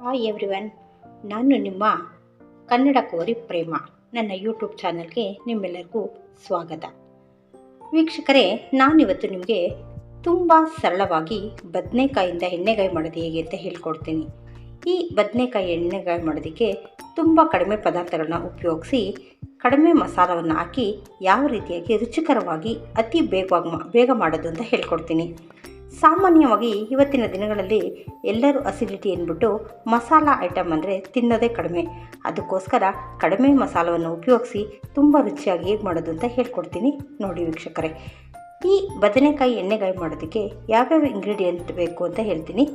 Hi everyone, ನಾನು ನಿಮ್ಮ ಕನ್ನಡ ಕೋರಿ ಪ್ರೇಮ. ನನ್ನ ಯೂಟ್ಯೂಬ್ ಚಾನಲ್ಗೆ ನಿಮ್ಮೆಲ್ಲರಿಗೂ ಸ್ವಾಗತ. ವೀಕ್ಷಕರೇ, ನಾನಿವತ್ತು ನಿಮಗೆ ತುಂಬ ಸರಳವಾಗಿ ಬದನೆಕಾಯಿಂದ ಎಣ್ಣೆಗಾಯಿ ಮಾಡೋದು ಹೇಗೆ ಅಂತ ಹೇಳ್ಕೊಡ್ತೀನಿ. ಈ ಬದನೆಕಾಯಿ ಎಣ್ಣೆಗಾಯಿ ಮಾಡೋದಕ್ಕೆ ತುಂಬ ಕಡಿಮೆ ಪದಾರ್ಥಗಳನ್ನ ಉಪಯೋಗಿಸಿ ಕಡಿಮೆ ಮಸಾಲವನ್ನು ಹಾಕಿ ಯಾವ ರೀತಿಯಾಗಿ ರುಚಿಕರವಾಗಿ ಅತಿ ಬೇಗ ಮಾಡೋದು ಅಂತ ಹೇಳ್ಕೊಡ್ತೀನಿ. ಸಾಮಾನ್ಯವಾಗಿ ಇವತ್ತಿನ ದಿನಗಳಲ್ಲಿ ಎಲ್ಲರೂ ಅಸಿಡಿಟಿ ಅಂದ್ಬಿಟ್ಟು ಮಸಾಲ ಐಟಮ್ ಅಂದರೆ ತಿನ್ನೋದೇ ಕಡಿಮೆ. ಅದಕ್ಕೋಸ್ಕರ ಕಡಿಮೆ ಮಸಾಲವನ್ನು ಉಪಯೋಗಿಸಿ ತುಂಬ ರುಚಿಯಾಗಿ ಹೇಗೆ ಮಾಡೋದು ಅಂತ ಹೇಳ್ಕೊಡ್ತೀನಿ. ನೋಡಿ ವೀಕ್ಷಕರೇ, ಈ ಬದನೆಕಾಯಿ ಎಣ್ಣೆಗಾಯಿ ಮಾಡೋದಕ್ಕೆ ಯಾವ್ಯಾವ ಇಂಗ್ರೀಡಿಯೆಂಟ್ ಬೇಕು ಅಂತ ಹೇಳ್ತೀನಿ.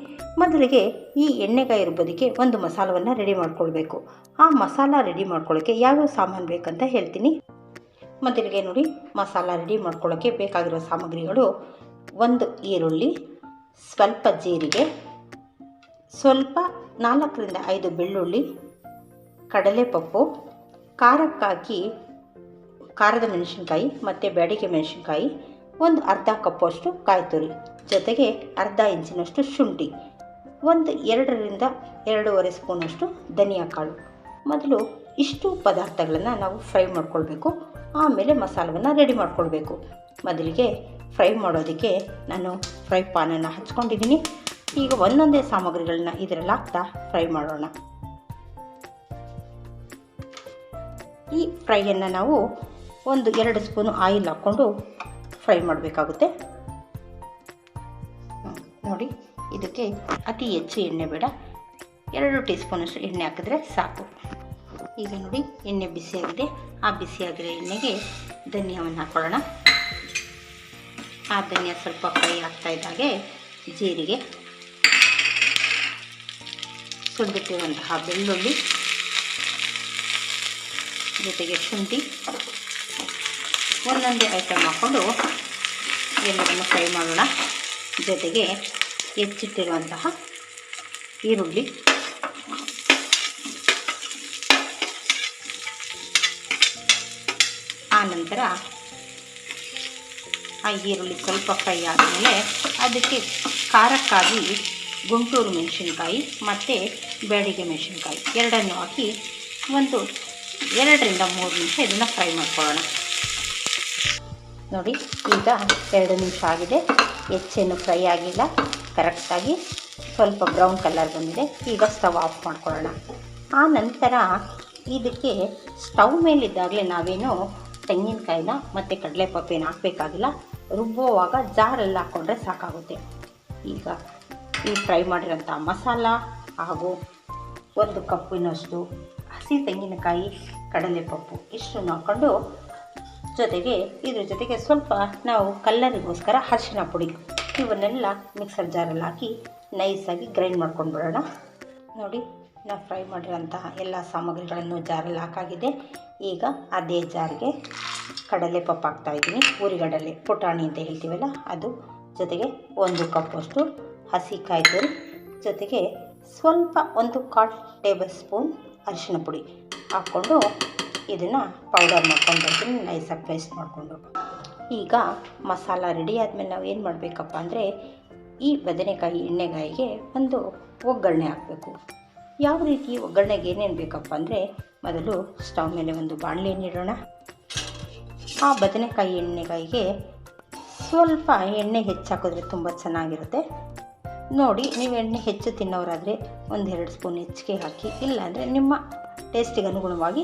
ಮೊದಲಿಗೆ ಈ ಎಣ್ಣೆಗಾಯಿ ರುಬ್ಬೋದಕ್ಕೆ ಒಂದು ಮಸಾಲವನ್ನು ರೆಡಿ ಮಾಡ್ಕೊಳ್ಬೇಕು. ಆ ಮಸಾಲ ರೆಡಿ ಮಾಡ್ಕೊಳ್ಳೋಕ್ಕೆ ಯಾವ್ಯಾವ ಸಾಮಾನು ಬೇಕಂತ ಹೇಳ್ತೀನಿ. ಮೊದಲಿಗೆ ನೋಡಿ, ಮಸಾಲ ರೆಡಿ ಮಾಡ್ಕೊಳ್ಳೋಕ್ಕೆ ಬೇಕಾಗಿರೋ ಸಾಮಗ್ರಿಗಳು: ಒಂದು ಈರುಳ್ಳಿ, ಸ್ವಲ್ಪ ಜೀರಿಗೆ, ಸ್ವಲ್ಪ 4ರಿಂದ 5 ಬೆಳ್ಳುಳ್ಳಿ, ಕಡಲೆಪಪ್ಪು, ಖಾರಕ್ಕಾಗಿ ಖಾರದ ಮೆಣಸಿನ್ಕಾಯಿ ಮತ್ತು ಬ್ಯಾಡಿಗೆ ಮೆಣಸಿನ್ಕಾಯಿ, ಒಂದು ಅರ್ಧ ಕಪ್ಪಷ್ಟು ಕಾಯಿ ತುರಿ, ಜೊತೆಗೆ ಅರ್ಧ ಇಂಚಿನಷ್ಟು ಶುಂಠಿ, ಒಂದು 2ರಿಂದ 2.5 ಸ್ಪೂನಷ್ಟು ಧನಿಯಾ ಕಾಳು. ಮೊದಲು ಇಷ್ಟು ಪದಾರ್ಥಗಳನ್ನು ನಾವು ಫ್ರೈ ಮಾಡ್ಕೊಳ್ಬೇಕು. ಆಮೇಲೆ ಮಸಾಲವನ್ನು ರೆಡಿ ಮಾಡ್ಕೊಳ್ಬೇಕು. ಮೊದಲಿಗೆ ಫ್ರೈ ಮಾಡೋದಕ್ಕೆ ನಾನು ಫ್ರೈ ಪಾನನ್ನು ಹಚ್ಕೊಂಡಿದ್ದೀನಿ. ಈಗ ಒಂದೊಂದೇ ಸಾಮಗ್ರಿಗಳನ್ನ ಇದರಲ್ಲಿ ಹಾಕ್ತಾ ಫ್ರೈ ಮಾಡೋಣ. ಈ ಫ್ರೈಯನ್ನು ನಾವು 1-2 ಸ್ಪೂನು ಆಯಿಲ್ ಹಾಕ್ಕೊಂಡು ಫ್ರೈ ಮಾಡಬೇಕಾಗುತ್ತೆ. ನೋಡಿ, ಇದಕ್ಕೆ ಅತಿ ಹೆಚ್ಚು ಎಣ್ಣೆ ಬೇಡ, 2 ಟೀ ಸ್ಪೂನಷ್ಟು ಎಣ್ಣೆ ಹಾಕಿದ್ರೆ ಸಾಕು. ಈಗ ನೋಡಿ, ಎಣ್ಣೆ ಬಿಸಿಯಾಗಿದೆ. ಆ ಬಿಸಿಯಾಗಿರೋ ಎಣ್ಣೆಗೆ ಧನಿಯಾವನ್ನು ಹಾಕ್ಕೊಳ್ಳೋಣ. ಆ ಧನಿಯಾ ಸ್ವಲ್ಪ ಫ್ರೈ ಆಗ್ತಾ ಇದ್ದಾಗೆ ಜೀರಿಗೆ, ಸುರಿದಿಟ್ಟಿರುವಂತಹ ಬೆಳ್ಳುಳ್ಳಿ, ಜೊತೆಗೆ ಶುಂಠಿ, ಒಂದೊಂದೇ ಐಟಮ್ ಹಾಕ್ಕೊಂಡು ಎಲ್ಲವನ್ನು ಫ್ರೈ ಮಾಡೋಣ. ಜೊತೆಗೆ ಹೆಚ್ಚಿಟ್ಟಿರುವಂತಹ ಈರುಳ್ಳಿ, ಆನಂತರ ಆ ಈರುಳ್ಳಿ ಸ್ವಲ್ಪ ಫ್ರೈ ಆದಮೇಲೆ ಅದಕ್ಕೆ ಖಾರಕ್ಕಾಗಿ ಗುಂಟೂರು ಮೆಣಸಿನ್ಕಾಯಿ ಮತ್ತು ಬ್ಯಾಡಿಗೆ ಮೆಣಸಿನ್ಕಾಯಿ ಎರಡನ್ನು ಹಾಕಿ 2ರಿಂದ 3 ನಿಮಿಷ ಇದನ್ನು ಫ್ರೈ ಮಾಡ್ಕೊಳ್ಳೋಣ. ನೋಡಿ, ಈಗ 2 ನಿಮಿಷ ಆಗಿದೆ. ಹೆಚ್ಚೇನು ಫ್ರೈ ಆಗಿಲ್ಲ, ಕರೆಕ್ಟಾಗಿ ಸ್ವಲ್ಪ ಬ್ರೌನ್ ಕಲರ್ ಬಂದಿದೆ. ಈಗ ಸ್ಟವ್ ಆಫ್ ಮಾಡ್ಕೊಳ್ಳೋಣ. ಆ ನಂತರ ಇದಕ್ಕೆ ಸ್ಟವ್ ಮೇಲಿದ್ದಾಗಲೇ ನಾವೇನು ತೆಂಗಿನಕಾಯಿನ ಮತ್ತು ಕಡಲೆಪಪ್ಪೇನು ಹಾಕಬೇಕಾಗಿಲ್ಲ. ರುಬ್ಬುವಾಗ ಜಾರಲ್ಲಿ ಹಾಕ್ಕೊಂಡ್ರೆ ಸಾಕಾಗುತ್ತೆ. ಈಗ ಈ ಫ್ರೈ ಮಾಡಿರೋಂಥ ಮಸಾಲ ಹಾಗೂ 1 ಕಪ್ಪಿನಷ್ಟು ಹಸಿ ತೆಂಗಿನಕಾಯಿ, ಕಡಲೆಪಪ್ಪು ಇಷ್ಟನ್ನು ಹಾಕ್ಕೊಂಡು, ಜೊತೆಗೆ ಇದ್ರ ಜೊತೆಗೆ ಸ್ವಲ್ಪ ನಾವು ಕಲ್ಲರಿಗೋಸ್ಕರ ಅರಿಶಿನ ಪುಡಿ, ಇವನ್ನೆಲ್ಲ ಮಿಕ್ಸರ್ ಜಾರಲ್ಲಿ ಹಾಕಿ ನೈಸಾಗಿ ಗ್ರೈಂಡ್ ಮಾಡ್ಕೊಂಡು ಬಿಡೋಣ. ನೋಡಿ, ನಾವು ಫ್ರೈ ಮಾಡಿರೋಂತಹ ಎಲ್ಲ ಸಾಮಗ್ರಿಗಳನ್ನು ಜಾರಲ್ಲಿ ಹಾಕಾಗಿದೆ. ಈಗ ಅದೇ ಜಾರಿಗೆ ಕಡಲೆಪಪ್ಪು ಹಾಕ್ತಾಯಿದ್ದೀನಿ. ಹುರಿಗಡಲೆ, ಪುಟಾಣಿ ಅಂತ ಹೇಳ್ತೀವಲ್ಲ ಅದು, ಜೊತೆಗೆ 1 ಕಪ್ಪಷ್ಟು ಹಸಿ ಕಾಯಿ ತುರಿ, ಜೊತೆಗೆ ಸ್ವಲ್ಪ 1/4 ಟೇಬಲ್ ಸ್ಪೂನ್ ಅರಿಶಿನ ಪುಡಿ ಹಾಕ್ಕೊಂಡು ಇದನ್ನು ಪೌಡರ್ ಮಾಡ್ಕೊಂಡು ಬರ್ತೀನಿ, ನೈಸಾಗಿ ಪೇಸ್ಟ್ ಮಾಡಿಕೊಂಡು. ಈಗ ಮಸಾಲ ರೆಡಿ ಆದಮೇಲೆ ನಾವು ಏನು ಮಾಡಬೇಕಪ್ಪ ಅಂದರೆ, ಈ ಬದನೆಕಾಯಿ ಎಣ್ಣೆಗಾಯಿಗೆ ಒಂದು ಒಗ್ಗರಣೆ ಹಾಕಬೇಕು. ಯಾವ ರೀತಿ ಒಗ್ಗರಣೆಗೆ ಏನೇನು ಬೇಕಪ್ಪ ಅಂದರೆ, ಮೊದಲು ಸ್ಟವ್ ಮೇಲೆ ಒಂದು ಬಾಣಲೆಯನ್ನು ಇಡೋಣ. ಆ ಬದನೆಕಾಯಿ ಎಣ್ಣೆಗಾಯಿಗೆ ಸ್ವಲ್ಪ ಎಣ್ಣೆ ಹೆಚ್ಚು ಹಾಕಿದ್ರೆ ತುಂಬ ಚೆನ್ನಾಗಿರುತ್ತೆ. ನೋಡಿ, ನೀವು ಎಣ್ಣೆ ಹೆಚ್ಚು ತಿನ್ನೋರಾದರೆ 1-2 ಸ್ಪೂನ್ ಹೆಚ್ಚಿಗೆ ಹಾಕಿ, ಇಲ್ಲಾಂದರೆ ನಿಮ್ಮ ಟೇಸ್ಟಿಗೆ ಅನುಗುಣವಾಗಿ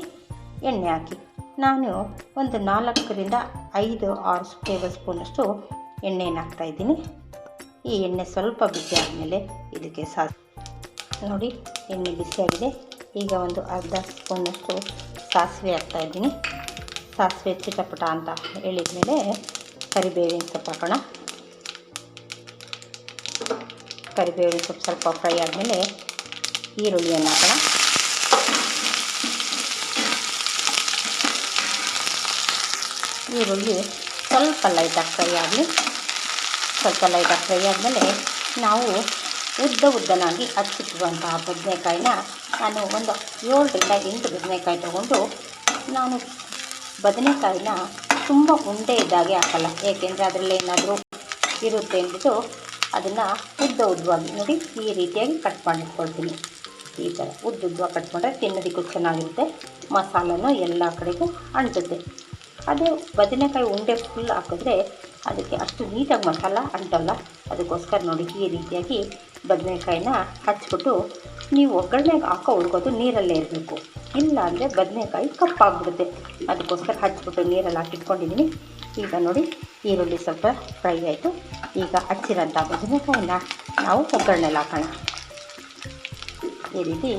ಎಣ್ಣೆ ಹಾಕಿ. ನಾನು ಒಂದು 4ರಿಂದ 5-6 ಟೇಬಲ್ ಸ್ಪೂನಷ್ಟು ಎಣ್ಣೆಯನ್ನು ಹಾಕ್ತಾಯಿದ್ದೀನಿ. ಈ ಎಣ್ಣೆ ಸ್ವಲ್ಪ ಬಿಸಿ ಆದಮೇಲೆ ಇದಕ್ಕೆ ನೋಡಿ, ಎಣ್ಣೆ ಬಿಸಿಯಾಗಿದೆ. ಈಗ ಒಂದು ಅರ್ಧ ಸ್ಪೂನಷ್ಟು ಸಾಸಿವೆ ಹಾಕ್ತಾಯಿದ್ದೀನಿ. ಸಾಸಿವೆ ಚಿಟಪಟ ಅಂತ ಹೇಳಿದ ಮೇಲೆ ಕರಿಬೇವಿನ ಸೊಪ್ಪು ಹಾಕೋಣ. ಕರಿಬೇವಿನ ಸೊಪ್ಪು ಸ್ವಲ್ಪ ಫ್ರೈ ಆದಮೇಲೆ ಈರುಳ್ಳಿಯನ್ನು ಹಾಕೋಣ. ಈರುಳ್ಳಿ ಸ್ವಲ್ಪ ಲೈಟಾಗಿ ಫ್ರೈ ಆಗಲಿ. ಸ್ವಲ್ಪ ಲೈಟಾಗಿ ಫ್ರೈ ಆದಮೇಲೆ ನಾವು ಉದ್ದನಾಗಿ ಹಚ್ಚಿಟ್ಟಿರುವಂತಹ ಬದನೆಕಾಯಿನ ನಾನು ಒಂದು 7ರಿಂದ 8 ಬದನೆಕಾಯಿ ತೊಗೊಂಡು, ನಾನು ಬದನೆಕಾಯಿನ ತುಂಬ ಉಂಡೆ ಇದ್ದಾಗೆ ಹಾಕಲ್ಲ, ಏಕೆಂದರೆ ಅದರಲ್ಲಿ ಏನಾದರೂ ಇರುತ್ತೆ ಅಂದ್ಬಿಟ್ಟು ಅದನ್ನು ಉದ್ದವಾಗಿ ನೋಡಿ ಈ ರೀತಿಯಾಗಿ ಕಟ್ ಮಾಡಿಟ್ಕೊಳ್ತೀನಿ. ಈ ಥರ ಉದ್ದುದ್ದ ಕಟ್ ಮಾಡಿದ್ರೆ ತಿನ್ನೋದಕ್ಕೂ ಚೆನ್ನಾಗಿರುತ್ತೆ, ಮಸಾಲನೂ ಎಲ್ಲ ಕಡೆಗೂ ಅಂಟುತ್ತೆ. ಅದೇ ಬದನೆಕಾಯಿ ಉಂಡೆ ಫುಲ್ ಹಾಕಿದ್ರೆ ಅದಕ್ಕೆ ಅಷ್ಟು ನೀಟಾಗಿ ಮಸಾಲ ಅಂಟಲ್ಲ. ಅದಕ್ಕೋಸ್ಕರ ನೋಡಿ ಈ ರೀತಿಯಾಗಿ ಬದನೆಕಾಯಿನ ಹಚ್ಬಿಟ್ಟು ನೀವು ಒಗ್ಗರಣೆಗೆ ಹಾಕೋ ಹುಡ್ಕೋದು ನೀರಲ್ಲೇ ಇರಬೇಕು, ಇಲ್ಲ ಅಂದರೆ ಬದನೆಕಾಯಿ ಕಪ್ಪಾಗ್ಬಿಡುತ್ತೆ. ಅದಕ್ಕೋಸ್ಕರ ಹಚ್ಬಿಟ್ಟು ನೀರಲ್ಲಿ ಹಾಕಿಟ್ಕೊಂಡಿದ್ದೀನಿ. ಈಗ ನೋಡಿ ಈರುಳ್ಳಿ ಸ್ವಲ್ಪ ಫ್ರೈ ಆಯಿತು. ಈಗ ಹಚ್ಚಿರೋಂಥ ಬದನೆಕಾಯಿನ ನಾವು ಒಗ್ಗರಣೆಲಿ ಹಾಕೋಣ. ಈ ರೀತಿ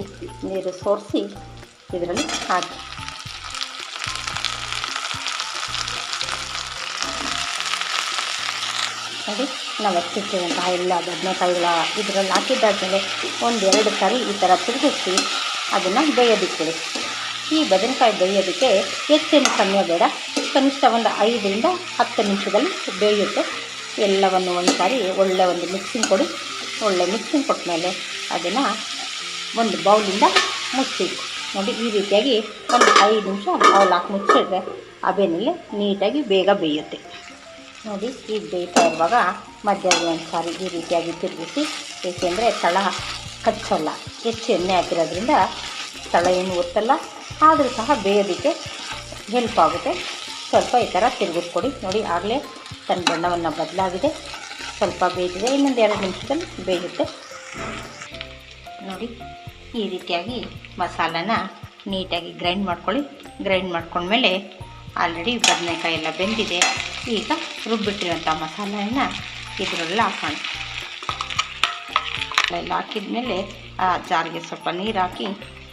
ನೀರು ಸೋರಿಸಿ ಇದರಲ್ಲಿ ಹಾಕಿ ನೋಡಿ, ನಾವು ಹಚ್ಚಿಟ್ಟಿರೋಂತಹ ಎಲ್ಲ ಬದನೆಕಾಯಿಗಳ ಇದರಲ್ಲಿ ಹಾಕಿದ್ದಾದ್ಮೇಲೆ 1-2 ಸಾರಿ ಈ ಥರ ತಿರುಗಿಸಿ ಅದನ್ನು ಬೇಯೋದಕ್ಕಿಡಿ. ಈ ಬದನೆಕಾಯಿ ಬೇಯೋದಕ್ಕೆ ಹೆಚ್ಚೇನು ಸಮಯ ಬೇಡ, ಕನಿಷ್ಠ ಒಂದು 5-10 ನಿಮಿಷದಲ್ಲಿ ಬೇಯುತ್ತೆ. ಎಲ್ಲವನ್ನು ಒಂದು ಸಾರಿ ಒಳ್ಳೆ ಒಂದು ಮಿಕ್ಸಿಂಗ್ ಕೊಡಿ. ಒಳ್ಳೆ ಮಿಕ್ಸಿಂಗ್ ಕೊಟ್ಟಮೇಲೆ ಅದನ್ನು ಒಂದು ಬೌಲಿಂದ ಮುಚ್ಚಿ ನೋಡಿ. ಈ ರೀತಿಯಾಗಿ ಒಂದು 5 ನಿಮಿಷ ಬೌಲ್ ಹಾಕಿ ಮುಚ್ಚಿಟ್ರೆ ಅಬೇನಲ್ಲೇ ನೀಟಾಗಿ ಬೇಗ ಬೇಯುತ್ತೆ. ನೋಡಿ, ಈಗ ಬೇಯ್ತಾ ಇರುವಾಗ ಮಧ್ಯಾಹ್ನ ಒಂದು ಸಾರಿ ಈ ರೀತಿಯಾಗಿ ತಿರುಗಿಸಿ, ಏಕೆಂದರೆ ತಳ ಕಚ್ಚಲ್ಲ. ಹೆಚ್ಚು ಎಣ್ಣೆ ಹಾಕಿರೋದ್ರಿಂದ ತಳ ಏನು ಒತ್ತಲ್ಲ, ಆದರೂ ಸಹ ಬೇಯೋದಕ್ಕೆ ಹೆಲ್ಪ್ ಆಗುತ್ತೆ. ಸ್ವಲ್ಪ ಈ ಥರ ತಿರುಗಿಸ್ಕೊಡಿ. ನೋಡಿ, ಆಗಲೇ ತನ್ನ ಬಣ್ಣವನ್ನು ಬದಲಾಗಿದೆ, ಸ್ವಲ್ಪ ಬೇಯಿಸಿದೆ. ಇನ್ನೊಂದು 2 ನಿಮಿಷದಲ್ಲಿ ಬೇಯುತ್ತೆ. ನೋಡಿ, ಈ ರೀತಿಯಾಗಿ ಮಸಾಲನ ನೀಟಾಗಿ ಗ್ರೈಂಡ್ ಮಾಡ್ಕೊಳ್ಳಿ. ಗ್ರೈಂಡ್ ಮಾಡ್ಕೊಂಡ್ಮೇಲೆ ಆಲ್ರೆಡಿ ಬದನೆಕಾಯಿ ಎಲ್ಲ ಬೆಂದಿದೆ. ಈಗ ರುಬ್ಬಿಟ್ಟಿರೋಂಥ ಮಸಾಲೆಯನ್ನು ಇದರಲ್ಲಿ ಹಾಕೋಣ. ಎಲ್ಲ ಹಾಕಿದ್ಮೇಲೆ ಆ ಜಾರಿಗೆ ಸ್ವಲ್ಪ ನೀರು ಹಾಕಿ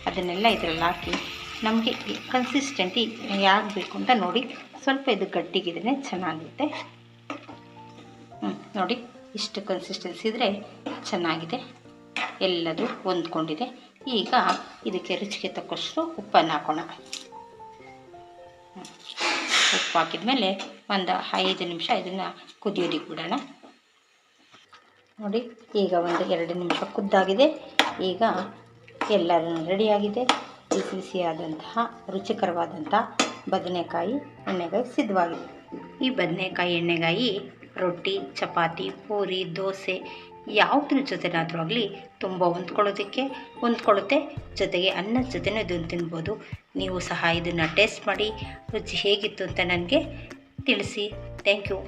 ಅದನ್ನೆಲ್ಲ ಇದರಲ್ಲಿ ಹಾಕಿ ನಮಗೆ ಕನ್ಸಿಸ್ಟೆಂಟಿ ಯಾಕೆ ಬೇಕು ಅಂತ ನೋಡಿ. ಸ್ವಲ್ಪ ಇದು ಗಟ್ಟಿಗಿದ್ರೆ ಚೆನ್ನಾಗಿರುತ್ತೆ. ನೋಡಿ, ಇಷ್ಟು ಕನ್ಸಿಸ್ಟೆನ್ಸಿ ಇದ್ದರೆ ಚೆನ್ನಾಗಿದೆ, ಎಲ್ಲದೂ ಹೊಂದ್ಕೊಂಡಿದೆ. ಈಗ ಇದಕ್ಕೆ ರುಚಿಗೆ ತಕ್ಕಷ್ಟು ಉಪ್ಪನ್ನು ಹಾಕೋಣ. ಉಪ್ಪು ಹಾಕಿದ್ಮೇಲೆ ಒಂದು 5 ನಿಮಿಷ ಇದನ್ನು ಕುದಿಯೋದಕ್ಕೆ ಬಿಡೋಣ. ನೋಡಿ, ಈಗ ಒಂದು 2 ನಿಮಿಷ ಕುದ್ದಾಗಿದೆ. ಈಗ ಎಲ್ಲರೂ ರೆಡಿಯಾಗಿದೆ. ಬಿಸಿ ಬಿಸಿಯಾದಂತಹ ರುಚಿಕರವಾದಂಥ ಬದನೆಕಾಯಿ ಎಣ್ಣೆಗಾಯಿ ಸಿದ್ಧವಾಗಿದೆ. ಈ ಬದನೆಕಾಯಿ ಎಣ್ಣೆಗಾಯಿ ರೊಟ್ಟಿ, ಚಪಾತಿ, ಪೂರಿ, ದೋಸೆ ಯಾವುದ್ರ ಜೊತೆನಾದರೂ ಆಗಲಿ ತುಂಬ ಹೊಂದ್ಕೊಳ್ಳುತ್ತೆ. ಜೊತೆಗೆ ಅನ್ನದ ಜೊತೆನೂ ಇದನ್ನು ತಿನ್ಬೋದು. ನೀವು ಸಹ ಇದನ್ನು ಟೇಸ್ಟ್ ಮಾಡಿ ರುಚಿ ಹೇಗಿತ್ತು ಅಂತ ನನಗೆ ತಿಳಿಸಿ. Thank you.